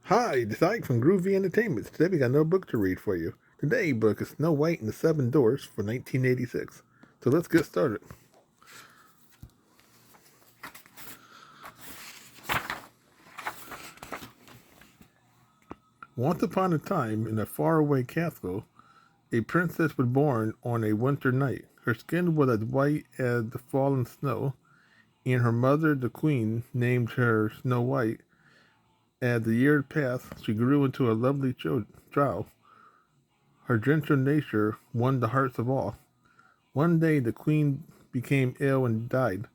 Hi, this is Ike from Groovy Entertainment. Today we got another book to read for you. Today's book is Snow White and the Seven Dwarfs for 1986. So let's get started. Once upon a time, in a faraway castle, a princess was born on a winter night. Her skin was as white as the fallen snow, and her mother, the queen, named her Snow White. As the years passed, she grew into a lovely child. Her gentle nature won the hearts of all. One day the queen became ill and died.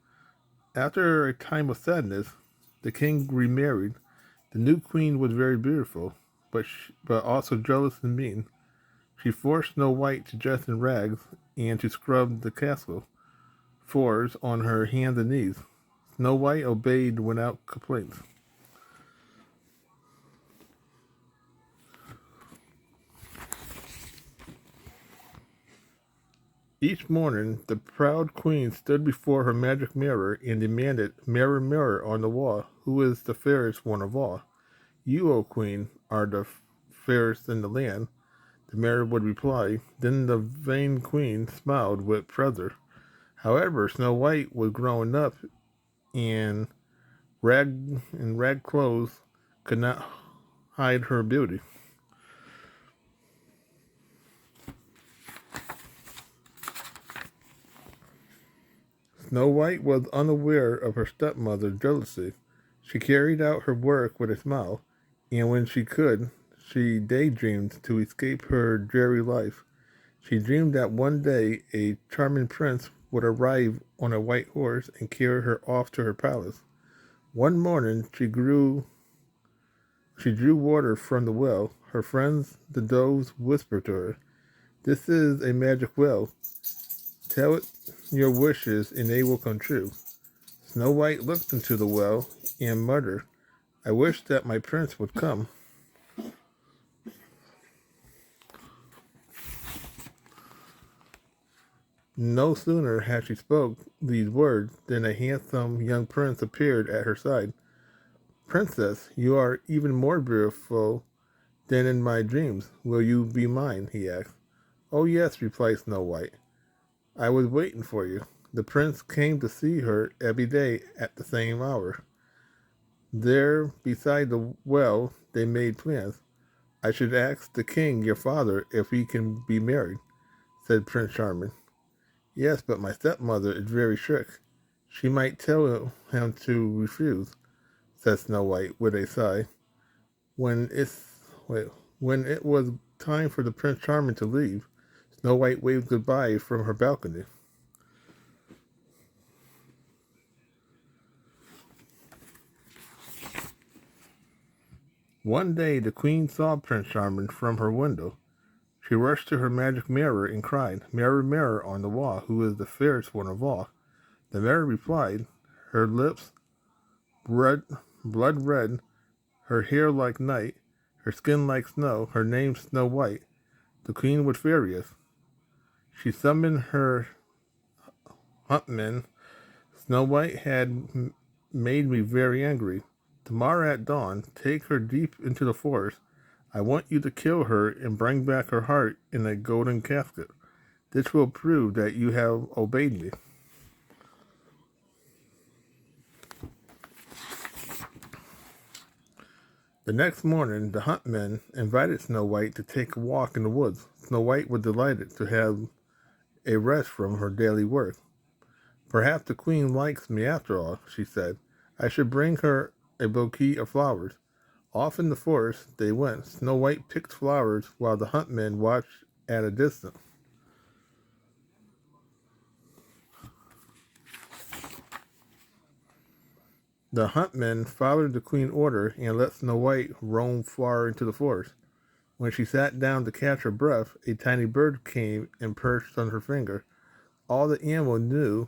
After a time of sadness, the king remarried. The new queen was very beautiful, but also jealous and mean. She forced Snow White to dress in rags and to scrub the castle floors on her hands and knees. Snow White obeyed without complaints. Each morning, the proud queen stood before her magic mirror and demanded, "Mirror, mirror on the wall, who is the fairest one of all?" "You, O queen, are the fairest in the land," the mirror would reply. Then the vain queen smiled with pleasure. However, Snow White was growing up, and rag clothes could not hide her beauty. Snow White was unaware of her stepmother's jealousy. She carried out her work with a smile, and when she could, she daydreamed to escape her dreary life. She dreamed that one day a charming prince would arrive on a white horse and carry her off to her palace. One morning she drew water from the well. Her friends, the doves, whispered to her, "This is a magic well. Tell it your wishes and they will come true." Snow White looked into the well and muttered, "I wish that my prince would come." No sooner had she spoke these words than a handsome young prince appeared at her side. "Princess, you are even more beautiful than in my dreams. Will you be mine?" he asked. "Oh yes," replied Snow White. "I was waiting for you." The prince came to see her every day at the same hour. There, beside the well, they made plans. "I should ask the king, your father, if we can be married," said Prince Charming. "Yes, but my stepmother is very strict. She might tell him to refuse," said Snow White with a sigh. When it's wait, when it was time for the Prince Charming to leave, Snow White waved goodbye from her balcony. One day the queen saw Prince Charming from her window. She rushed to her magic mirror and cried, "Mirror, mirror on the wall, who is the fairest one of all?" The mirror replied, her lips red, blood red, her hair like night, her skin like snow, her name Snow White. The queen was furious. She summoned her huntmen. "Snow White made me very angry. Tomorrow at dawn, take her deep into the forest. I want you to kill her and bring back her heart in a golden casket. This will prove that you have obeyed me." The next morning, the huntmen invited Snow White to take a walk in the woods. Snow White was delighted to have a rest from her daily work. "Perhaps the queen likes me after all," she said. "I should bring her a bouquet of flowers." Off in the forest they went. Snow White picked flowers while the huntmen watched at a distance. The huntmen followed the queen's order and let Snow White roam far into the forest. When she sat down to catch her breath, a tiny bird came and perched on her finger. All the animals knew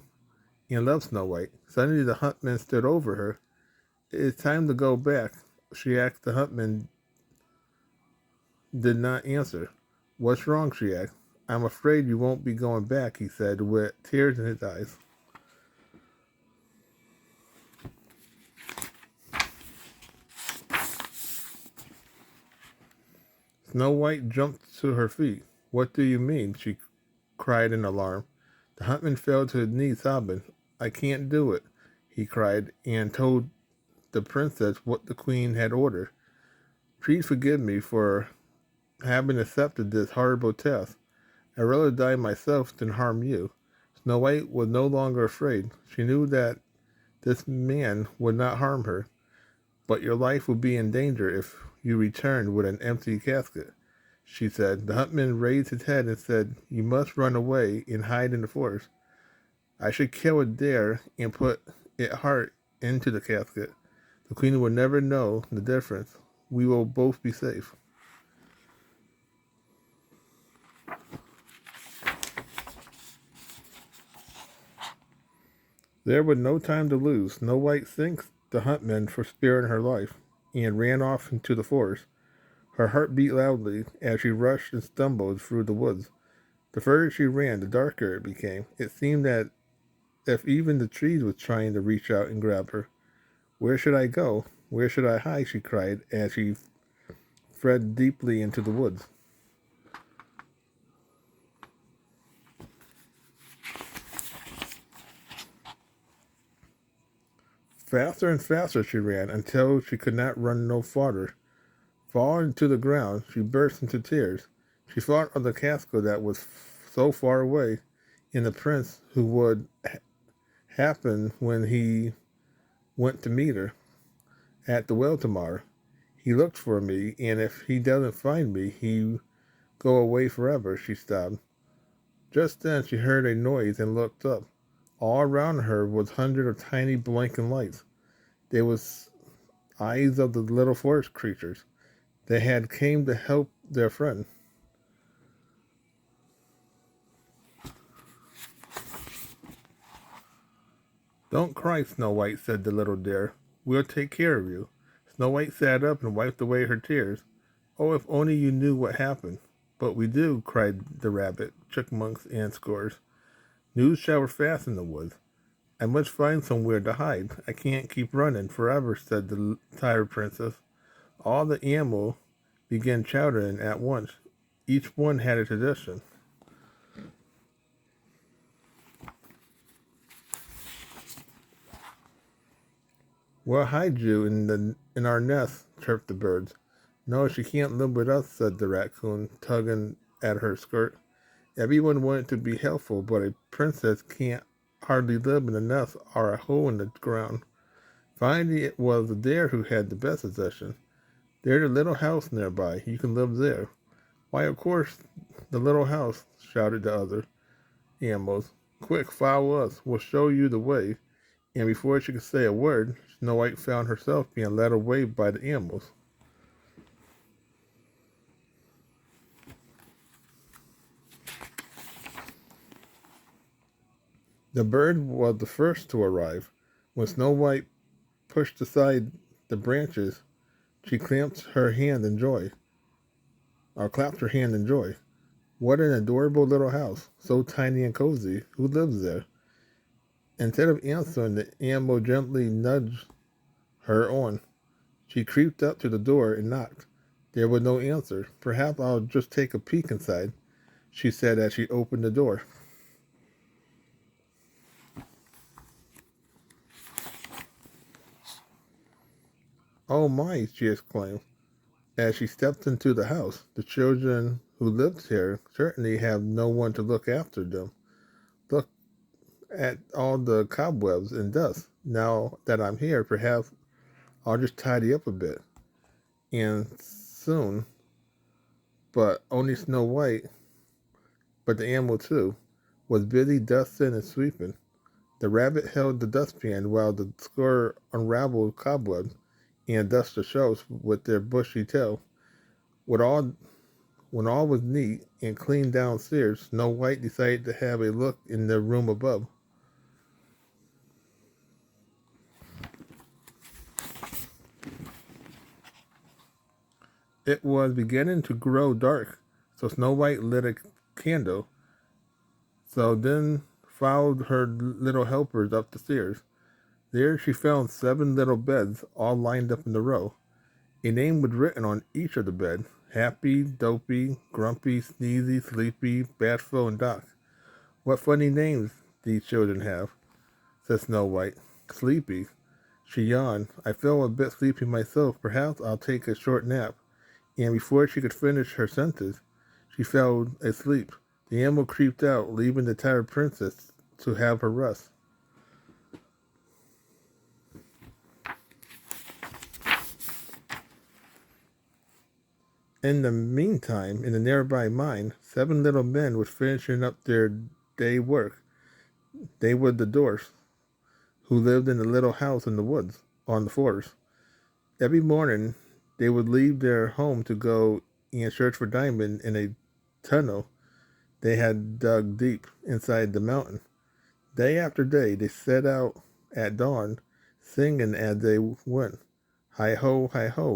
and loved Snow White. Suddenly the huntman stood over her. "It is time to go back," she asked. The huntman did not answer. "What's wrong?" she asked. "I'm afraid you won't be going back," he said with tears in his eyes. Snow White jumped to her feet. "What do you mean?" she cried in alarm. The huntsman fell to his knees, sobbing. "I can't do it," he cried, and told the princess what the queen had ordered. "Please forgive me for having accepted this horrible task. I'd rather die myself than harm you." Snow White was no longer afraid. She knew that this man would not harm her, but your life would be in danger if you returned with an empty casket, she said. The huntsman raised his head and said, "You must run away and hide in the forest. I should kill it there and put its heart into the casket. The queen will never know the difference. We will both be safe." There was no time to lose. Snow White thanked the huntsman for sparing her life and ran off into the forest. Her heart beat loudly as she rushed and stumbled through the woods. The further she ran, the darker it became. It seemed that if even the trees were trying to reach out and grab her. "Where should I go? Where should I hide?" she cried as she fled deeply into the woods. Faster and faster she ran until she could not run no farther. Falling to the ground, she burst into tears. She thought of the castle that was so far away, and the prince who would happen when he went to meet her at the well tomorrow. "He looked for me, and if he doesn't find me, he'll go away forever," she sobbed. Just then she heard a noise and looked up. All around her was hundreds of tiny blinking lights. They was eyes of the little forest creatures. They had came to help their friend. "Don't cry, Snow White," said the little deer. "We'll take care of you." Snow White sat up and wiped away her tears. "Oh, if only you knew what happened." "But we do," cried the rabbit, chipmunks, and scores. "News travels fast in the woods. I must find somewhere to hide. I can't keep running forever," said the tired princess. All the animals began chattering at once. Each one had a tradition. "We'll hide you in our nest," chirped the birds. "No, she can't live with us," said the raccoon, tugging at her skirt. "Everyone wanted to be helpful, but a princess can't hardly live in a nest or a hole in the ground." Finally, it was the deer who had the best suggestion. "There's a little house nearby. You can live there." "Why, of course, the little house," shouted the other animals. "Quick, follow us. We'll show you the way." And before she could say a word, Snow White found herself being led away by the animals. The bird was the first to arrive. When Snow White pushed aside the branches, she clapped her hand in joy. "What an adorable little house, so tiny and cozy. Who lives there?" Instead of answering, the animal gently nudged her on. She creeped up to the door and knocked. There was no answer. "Perhaps I'll just take a peek inside," she said as she opened the door. "Oh my," she exclaimed as she stepped into the house. "The children who lived here certainly have no one to look after them. Look at all the cobwebs and dust. Now that I'm here, perhaps I'll just tidy up a bit." And soon, but only Snow White, but the animal too, was busy dusting and sweeping. The rabbit held the dustpan while the squirrel unraveled cobwebs and dusted the shelves with their bushy tail. With all, when all was neat and clean downstairs, Snow White decided to have a look in the room above. It was beginning to grow dark, so Snow White lit a candle. So then followed her little helpers up the stairs. There she found 7 little beds, all lined up in a row. A name was written on each of the bed. Happy, Dopey, Grumpy, Sneezy, Sleepy, Bashful, and Doc. What funny names these children have, said Snow White. Sleepy. She yawned. I feel a bit sleepy myself. Perhaps I'll take a short nap. And before she could finish her sentence, she fell asleep. The animal creeped out, leaving the tired princess to have her rest. In the meantime, in the nearby mine, 7 little men were finishing up their day work. They were the dwarfs, who lived in a little house in the woods, on the forest. Every morning, they would leave their home to go and search for diamond in a tunnel they had dug deep inside the mountain. Day after day, they set out at dawn, singing as they went. Hi ho,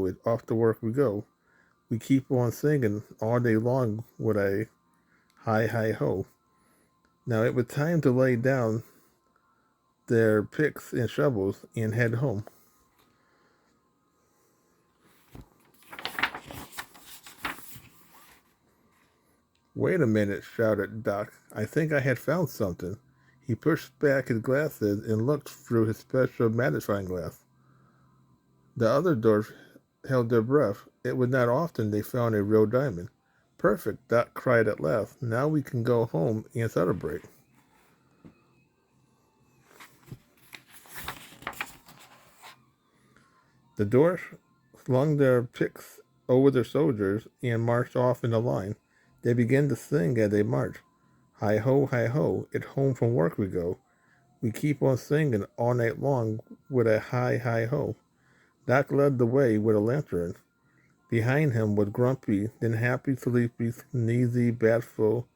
it's off to work we go. We keep on singing all day long with a hi ho. Now it was time to lay down their picks and shovels and head home. Wait a minute, shouted Doc. I think I had found something. He pushed back his glasses and looked through his special magnifying glass. The other dwarfs held their breath. It was not often they found a real diamond. Perfect, Doc cried at last. Now we can go home and celebrate. The dwarfs slung their picks over their shoulders and marched off in a line. They began to sing as they marched. Hi ho, it's home from work we go. We keep on singing all night long with a hi ho. Doc led the way with a lantern. Behind him was Grumpy, then Happy, Sleepy, Sneezy, Bashful,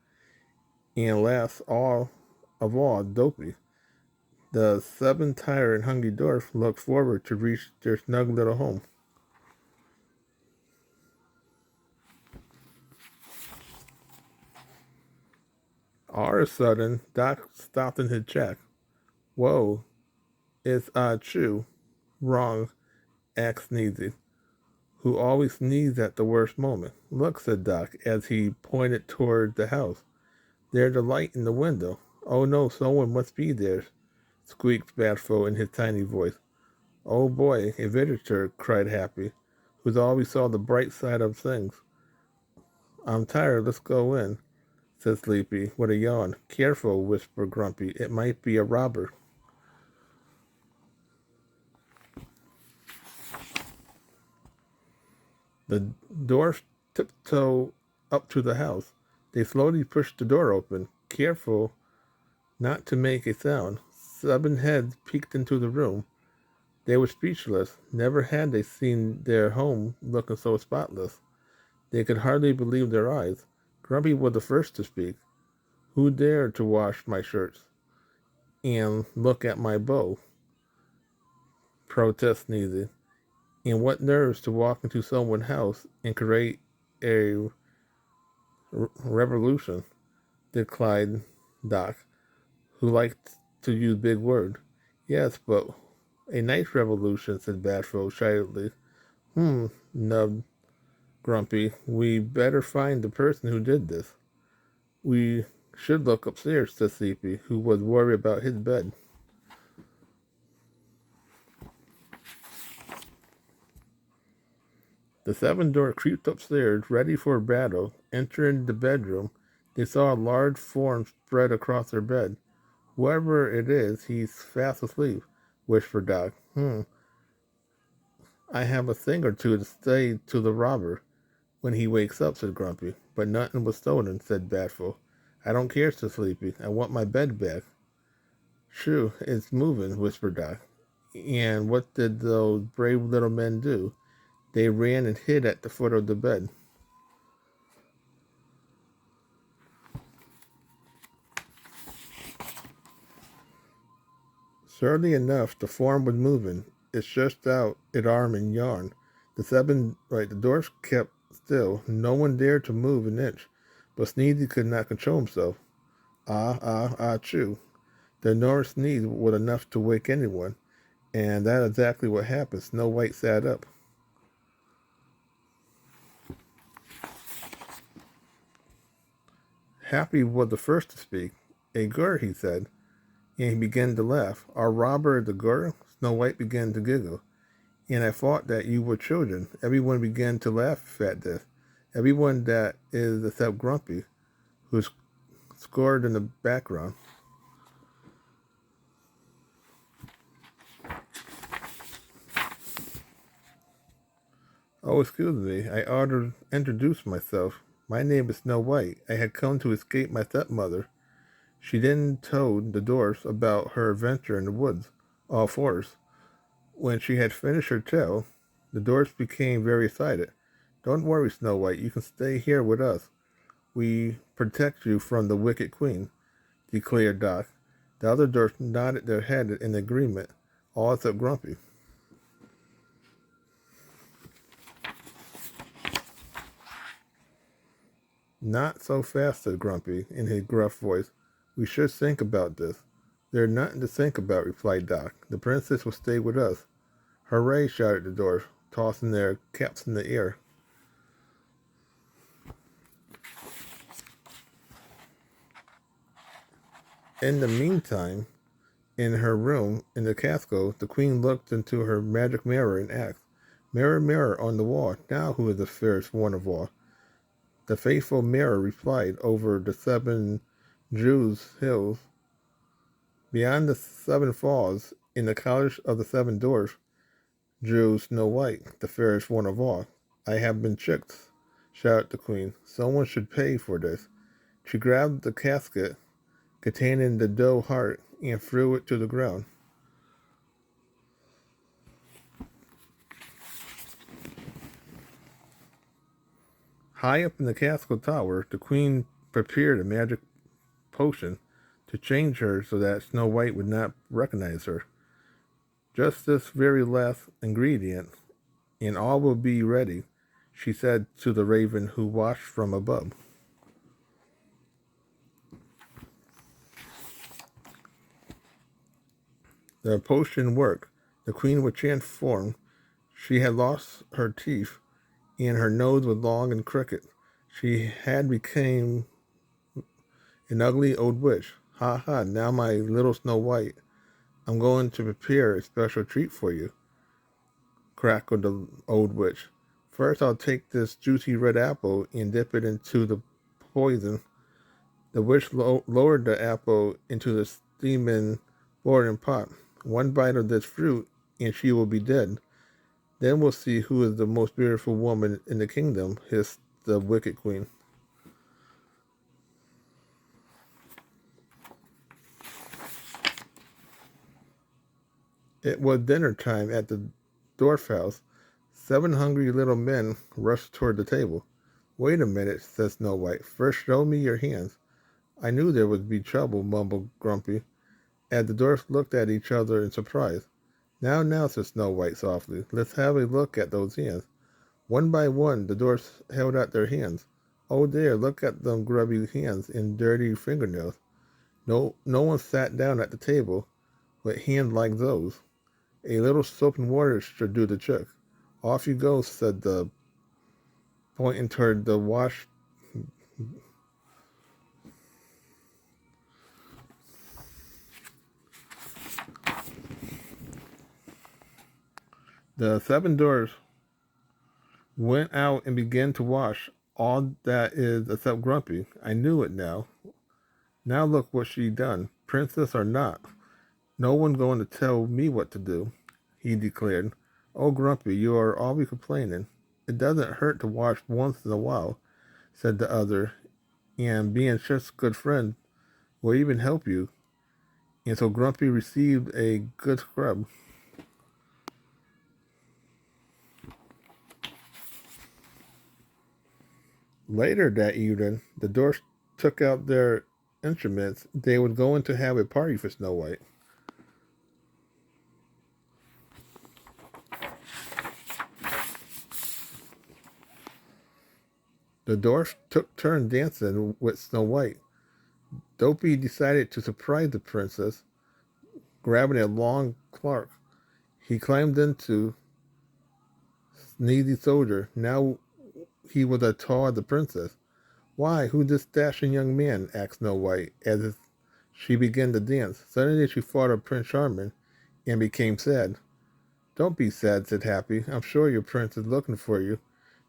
and last of all, Dopey. The 7 tired and hungry dwarfs looked forward to reach their snug little home. All of a sudden, Doc stopped in his track. Whoa, it's true. Wrong, asked Sneezy, who always sneezed at the worst moment. Look, said Doc, as he pointed toward the house. There's a light in the window. Oh no, someone must be there, squeaked Bashful in his tiny voice. Oh boy, a visitor, cried Happy, who always saw the bright side of things. I'm tired, let's go in, said Sleepy, with a yawn. Careful, whispered Grumpy, it might be a robber. The dwarfs tiptoed up to the house. They slowly pushed the door open, careful not to make a sound. 7 heads peeked into the room. They were speechless. Never had they seen their home looking so spotless. They could hardly believe their eyes. Grumpy was the first to speak. Who dared to wash my shirts and look at my bow? Protest Sneezy. And what nerves to walk into someone's house and create a revolution, declared Doc, who liked to use big words. Yes, but a nice revolution, said Bashful shyly. Nubbed Grumpy. We better find the person who did this. We should look upstairs, said Sleepy, who was worried about his bed. The 7 dwarfs creeped upstairs, ready for a battle. Entering the bedroom, they saw a large form spread across their bed. Whoever it is, he's fast asleep, whispered Doc. I have a thing or two to say to the robber when he wakes up, said Grumpy. But nothing was stolen, said Bashful. I don't care, said Sleepy. I want my bed back. Shoo, it's moving, whispered Doc. And what did those brave little men do? They ran and hid at the foot of the bed. Surely enough, the form was moving. It stretched out its arm and yawned. The dwarfs kept still. No one dared to move an inch, but Sneezy could not control himself. Choo. The enormous sneeze was enough to wake anyone, and that is exactly what happened. Snow White sat up. Happy was the first to speak. A girl, he said, and he began to laugh. Our robber is a girl? Snow White began to giggle. And I thought that you were children. Everyone began to laugh at this. Everyone that is except Grumpy, who scored in the background. Oh, excuse me. I ought to introduce myself. My name is Snow White. I had come to escape my stepmother. She then told the dwarfs about her adventure in the woods, all fours. When she had finished her tale, the dwarfs became very excited. Don't worry, Snow White. You can stay here with us. We protect you from the wicked queen, declared Doc. The other dwarfs nodded their head in agreement, all except Grumpy. Not so fast, said Grumpy in his gruff voice. We should think about this. There's nothing to think about, replied Doc. The princess will stay with us. Hooray, shouted the dwarfs, tossing their caps in the air. In the meantime, in her room in the castle, the queen looked into her magic mirror and asked, Mirror, mirror on the wall, now who is the fairest one of all? The faithful mirror replied, over the 7 Jews' hills, beyond the 7 falls, in the college of the 7 dwarfs, drew Snow White, the fairest one of all. I have been tricked, shouted the queen. Someone should pay for this. She grabbed the casket containing the doe heart and threw it to the ground. High up in the castle tower, the queen prepared a magic potion to change her so that Snow White would not recognize her. Just this very last ingredient, and all will be ready, she said to the raven who watched from above. The potion worked. The queen was transformed. She had lost her teeth, and her nose was long and crooked. She had become an ugly old witch. Ha ha, now my little Snow White, I'm going to prepare a special treat for you, crackled the old witch. First, I'll take this juicy red apple and dip it into the poison. The witch lowered the apple into the steaming boiling pot. One bite of this fruit, and she will be dead. Then we'll see who is the most beautiful woman in the kingdom, hissed the wicked queen. It was dinner time at the dwarf house. 7 hungry little men rushed toward the table. Wait a minute, said Snow White. First show me your hands. I knew there would be trouble, mumbled Grumpy, as the dwarfs looked at each other in surprise. Now, said Snow White softly, let's have a look at those hands. One by one, the dwarfs held out their hands. Oh there, look at them grubby hands and dirty fingernails. No one sat down at the table with hands like those. A little soap and water should do the trick. Off you go, said the pointing toward the wash. The 7 dwarfs went out and began to wash all that is except Grumpy. I knew it now. Now look what she done. Princess or not, no one going to tell me what to do, he declared. Oh, Grumpy, you are always complaining. It doesn't hurt to wash once in a while, said the other, and being such good friends will even help you. And so Grumpy received a good scrub. Later that evening, the dwarfs took out their instruments. They were going to have a party for Snow White. The dwarfs took turns dancing with Snow White. Dopey decided to surprise the princess, grabbing a long cloak. He climbed into Sneezy Soldier. Now he was as tall as the princess. Why, who's this dashing young man? Asked Snow White, as she began to dance. Suddenly she thought of Prince Charming and became sad. Don't be sad, said Happy. I'm sure your prince is looking for you.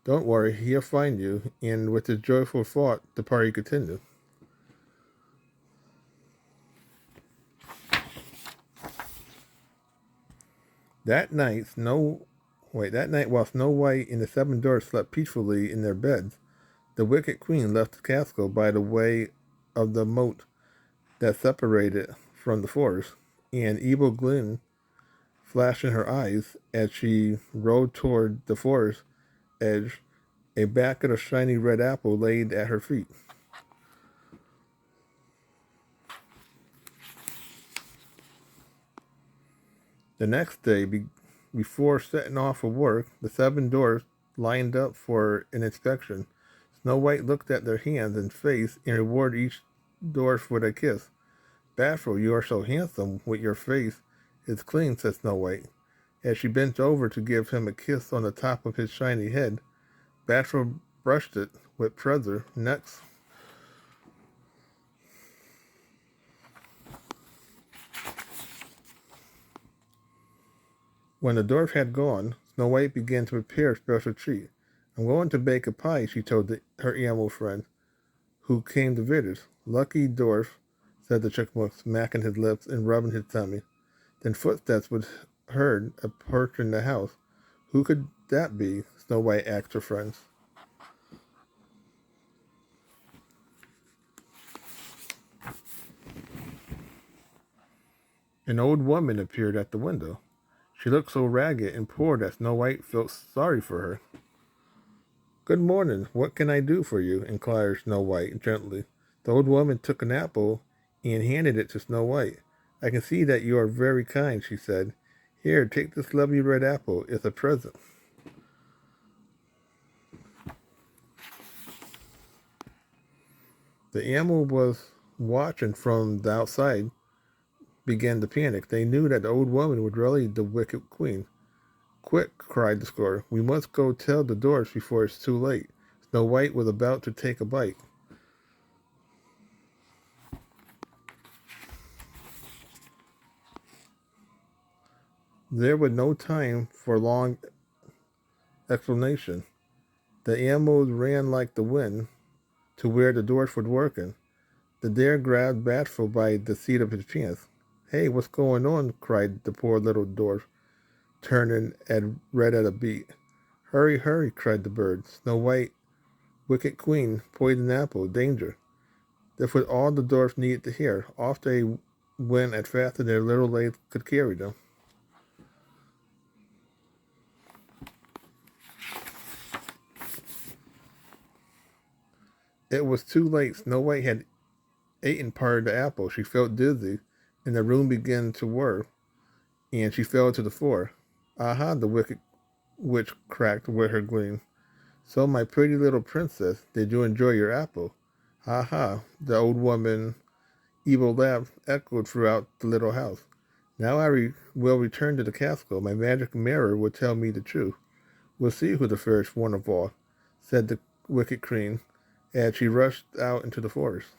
Don't worry, he'll find you. And with this joyful thought, the party continued. That night, while Snow White and the seven dwarfs slept peacefully in their beds, the wicked queen left the castle by the way of the moat that separated from the forest, and evil gleam flashed in her eyes as she rode toward the forest edge. A basket of shiny red apple laid at her feet. The next day, before setting off for work, the seven dwarfs lined up for an inspection. Snow White looked at their hands and face and rewarded each dwarf with a kiss. Bashful, you are so handsome with your face. It's clean, said Snow White, as she bent over to give him a kiss on the top of his shiny head. Bashful brushed it with pleasure. Next, when the dwarf had gone, Snow White began to prepare a special treat. I'm going to bake a pie, she told her animal friend, who came to visit. Lucky dwarf, said the chipmunk, smacking his lips and rubbing his tummy. Then footsteps were heard approaching the house. Who could that be? Snow White asked her friends. An old woman appeared at the window. She looked so ragged and poor that Snow White felt sorry for her. Good morning. What can I do for you? Inquired Snow White gently. The old woman took an apple and handed it to Snow White. I can see that you are very kind, she said. Here, take this lovely red apple. It's a present. The animal was watching from the outside began to panic. They knew that the old woman was really the wicked queen. Quick, cried the squirrel. We must go tell the dwarfs before it's too late. Snow White was about to take a bite. There was no time for long explanation. The animals ran like the wind to where the dwarf was working. The dare grabbed Bashful by the seat of his pants. Hey, what's going on? Cried the poor little dwarf, turning and red at a beat. Hurry, hurry, cried the bird. Snow White, wicked queen, poison apple, danger. This was all the dwarfs needed to hear. Off they went as fast as their little legs could carry them. It was too late. Snow White had eaten part of the apple. She felt dizzy, and the room began to whir, and she fell to the floor. Aha, the wicked witch cracked with her gleam. So, my pretty little princess, did you enjoy your apple? Ha ha, the old woman evil laugh echoed throughout the little house. Now will return to the castle. My magic mirror will tell me the truth. We'll see who the fairest one of all, said the wicked queen, as she rushed out into the forest.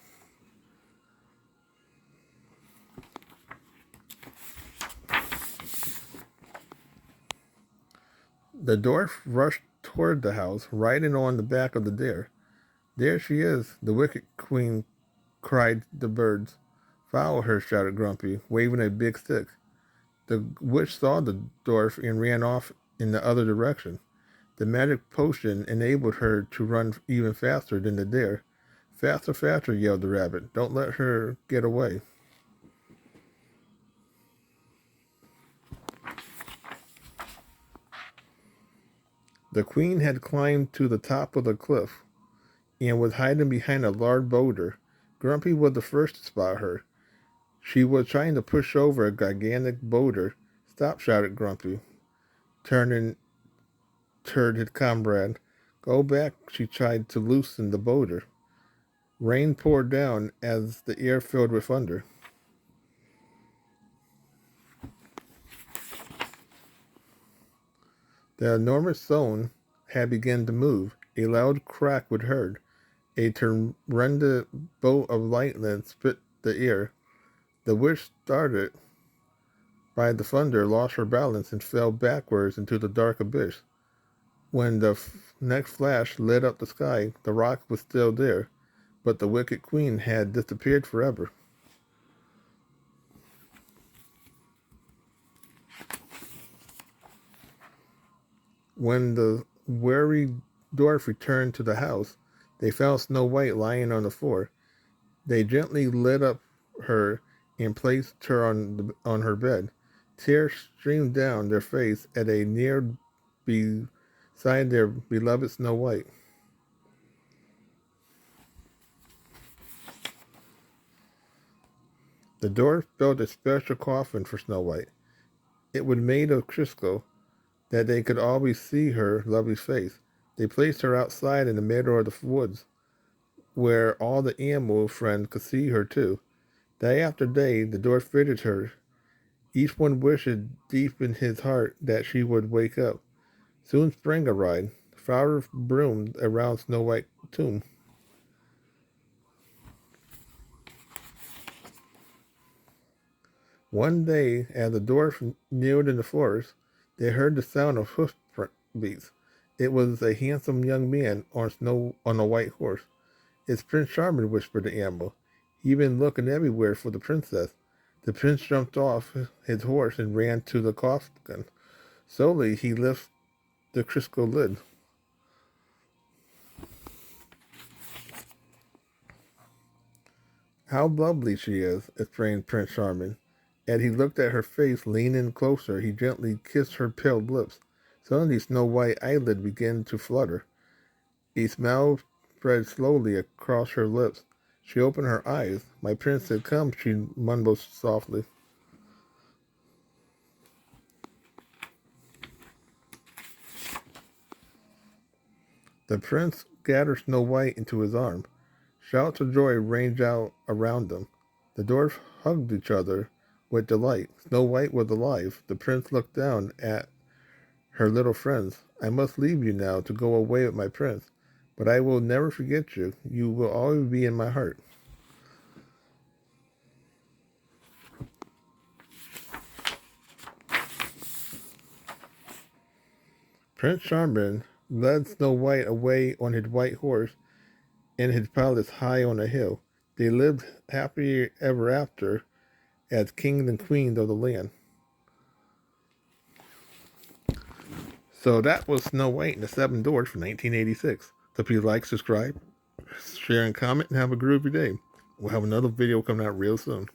The dwarf rushed toward the house, riding on the back of the deer. There she is, the wicked queen, cried the birds. Follow her, shouted Grumpy, waving a big stick. The witch saw the dwarf and ran off in the other direction. The magic potion enabled her to run even faster than the deer. Faster, faster, yelled the rabbit. Don't let her get away. The queen had climbed to the top of the cliff and was hiding behind a large boulder. Grumpy was the first to spot her. She was trying to push over a gigantic boulder. Stop, shouted Grumpy, turning toward his comrade. Go back, she tried to loosen the boulder. Rain poured down as the air filled with thunder. The enormous stone had begun to move. A loud crack was heard, A tremendous bolt of lightning split the air. The witch, startled by the thunder, lost her balance and fell backwards into the dark abyss. When the next flash lit up the sky, the rock was still there, but the wicked queen had disappeared forever. When the weary dwarf returned to the house, they found Snow White lying on the floor. They gently lit up her and placed her on her bed. Tears streamed down their face at a near beside their beloved Snow White. The dwarf built a special coffin for Snow White. It was made of crystal, that they could always see her lovely face. They placed her outside in the middle of the woods, where all the animal friends could see her too. Day after day, the dwarf visited her, each one wishing deep in his heart that she would wake up. Soon spring arrived. Flowers bloomed around Snow White's tomb. One day, as the dwarf kneeled in the forest, they heard the sound of hoofbeats. It was a handsome young man on a white horse. "It's Prince Charming," whispered the animal. "He's been looking everywhere for the princess." The prince jumped off his horse and ran to the coffin. Slowly, he lifted the crystal lid. "How lovely she is!" exclaimed Prince Charming. As he looked at her face, leaning closer, he gently kissed her pale lips. Suddenly, Snow White's eyelid began to flutter. A smile spread slowly across her lips. She opened her eyes. "My prince had come," she mumbled softly. The prince gathered Snow White into his arms. Shouts of joy rang out around them. The dwarfs hugged each other with delight. Snow White was alive. The prince looked down at her little friends. "I must leave you now to go away with my prince, but I will never forget you. You will always be in my heart." Prince Charming led Snow White away on his white horse in his palace high on a hill. They lived happy ever after as kings and queens of the land. So that was Snow White and the Seven Dwarfs from 1986. So please like, subscribe, share, and comment, and have a groovy day. We'll have another video coming out real soon.